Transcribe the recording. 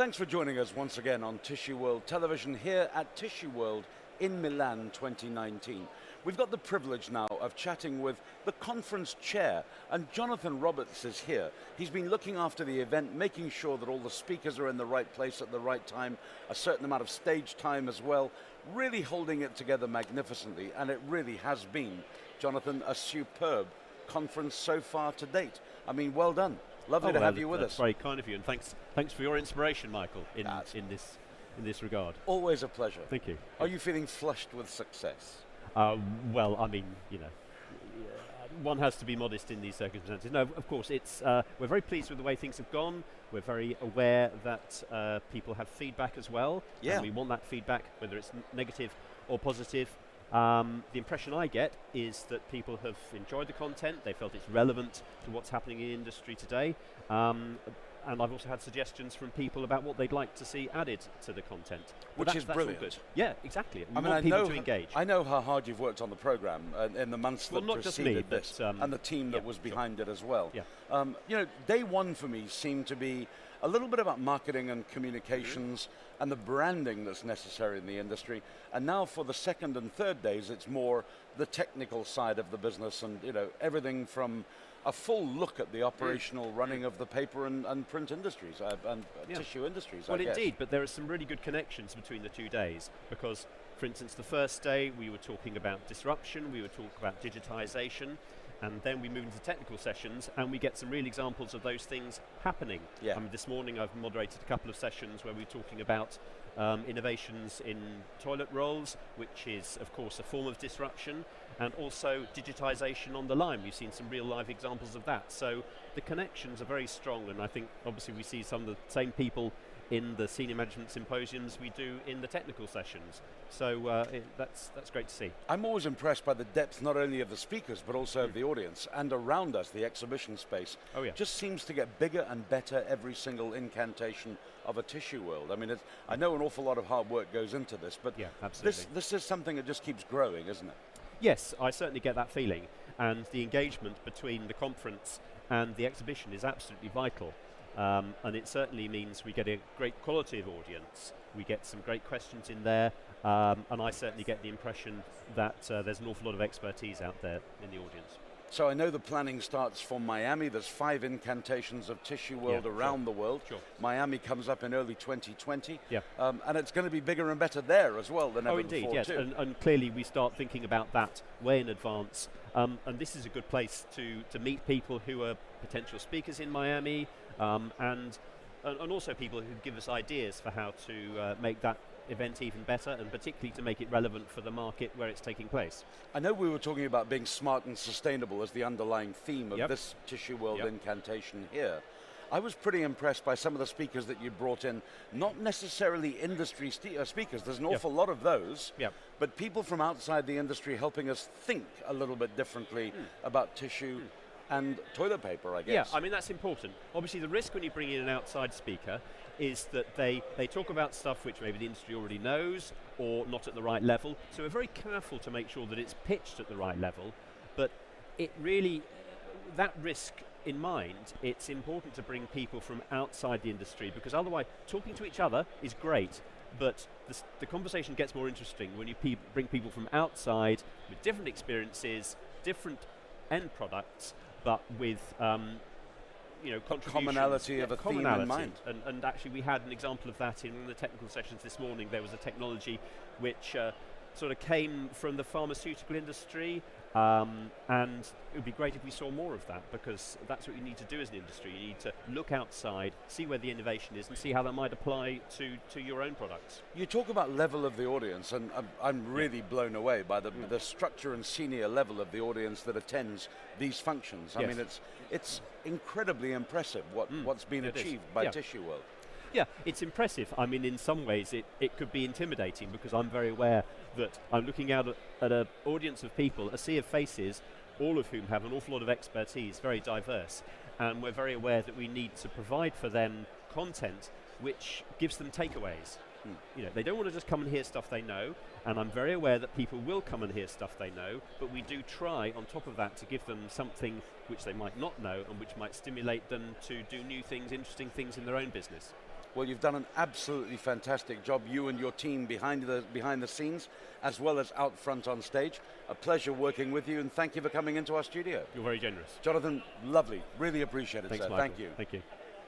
Thanks for joining us once again on Tissueworld Television here at Tissueworld in Milan 2019. We've got the privilege now of chatting with the conference chair, and Jonathan Roberts is here. He's been looking after the event, making sure that all the speakers are in the right place at the right time, a certain amount of stage time as well, really holding it together magnificently, and it really has been, Jonathan, a superb conference so far to date. I mean, well done. Lovely to have you with us. That's very kind of you, and thanks for your inspiration, Michael, in this regard. Always a pleasure. Thank you. Are you feeling flushed with success? Well, I mean, one has to be modest in these circumstances. No, of course, we're very pleased with the way things have gone. We're very aware that people have feedback as well. Yeah. And we want that feedback, whether it's negative or positive. The impression I get is that people have enjoyed the content, they felt it's relevant to what's happening in the industry today, and I've also had suggestions from people about what they'd like to see added to the content. Which is brilliant. All good. Yeah, exactly. I want people to engage. I know how hard you've worked on the programme in the months that not preceded just me, this, and the team that was behind it as well. Yeah. Day one for me seemed to be a little bit about marketing and communications and the branding that's necessary in the industry. And now for the second and third days, it's more the technical side of the business and everything from a full look at the operational running of the paper and print industries and tissue industries, Well, I guess. indeed, but there are some really good connections between the 2 days because, for instance, the first day we were talking about disruption, we were talking about digitization, and then we move into technical sessions and we get some real examples of those things happening. Yeah. This morning I've moderated a couple of sessions where we're talking about innovations in toilet rolls, which is of course a form of disruption, and also digitization on the line. We've seen some real live examples of that. So the connections are very strong, and I think obviously we see some of the same people in the senior management symposiums we do in the technical sessions. So that's great to see. I'm always impressed by the depth not only of the speakers but also of the audience, and around us the exhibition space just seems to get bigger and better every single incantation of a Tissueworld. I mean, I know an awful lot of hard work goes into this, but this is something that just keeps growing, isn't it? Yes, I certainly get that feeling, and the engagement between the conference and the exhibition is absolutely vital. And it certainly means we get a great quality of audience, we get some great questions in there, and I certainly get the impression that there's an awful lot of expertise out there in the audience. So I know the planning starts from Miami. There's 5 incantations of Tissueworld around the world. Sure. Miami comes up in early 2020. Yeah. And it's going to be bigger and better there as well than ever indeed, before yes. too. And clearly we start thinking about that way in advance. And this is a good place to meet people who are potential speakers in Miami, and also people who give us ideas for how to make that event even better, and particularly to make it relevant for the market where it's taking place. I know we were talking about being smart and sustainable as the underlying theme of this Tissueworld incantation here. I was pretty impressed by some of the speakers that you brought in, not necessarily industry speakers, there's an awful lot of those, but people from outside the industry helping us think a little bit differently about tissue and toilet paper, I guess. Yeah, I mean, that's important. Obviously, the risk when you bring in an outside speaker is that they talk about stuff which maybe the industry already knows or not at the right level. So we're very careful to make sure that it's pitched at the right level. But it really, that risk in mind, it's important to bring people from outside the industry, because otherwise talking to each other is great, but the conversation gets more interesting when you bring people from outside with different experiences, different end products, but with commonality of a theme in mind. And actually we had an example of that in the technical sessions this morning. There was a technology which sort of came from the pharmaceutical industry, and it would be great if we saw more of that, because that's what you need to do as an industry. You need to look outside, see where the innovation is, and see how that might apply to your own products. You talk about level of the audience, and I'm really blown away by the structure and senior level of the audience that attends these functions. I mean, it's incredibly impressive what's been achieved by Tissueworld. Yeah, it's impressive. I mean, in some ways it could be intimidating, because I'm very aware that I'm looking out at an audience of people, a sea of faces, all of whom have an awful lot of expertise, very diverse, and we're very aware that we need to provide for them content which gives them takeaways. They don't want to just come and hear stuff they know, and I'm very aware that people will come and hear stuff they know, but we do try on top of that to give them something which they might not know and which might stimulate them to do new things, interesting things in their own business. Well, you've done an absolutely fantastic job, you and your team behind the scenes, as well as out front on stage. A pleasure working with you, and thank you for coming into our studio. You're very generous. Jonathan, lovely. Really appreciate it, Thanks, sir. Michael. Thank you. Thank you.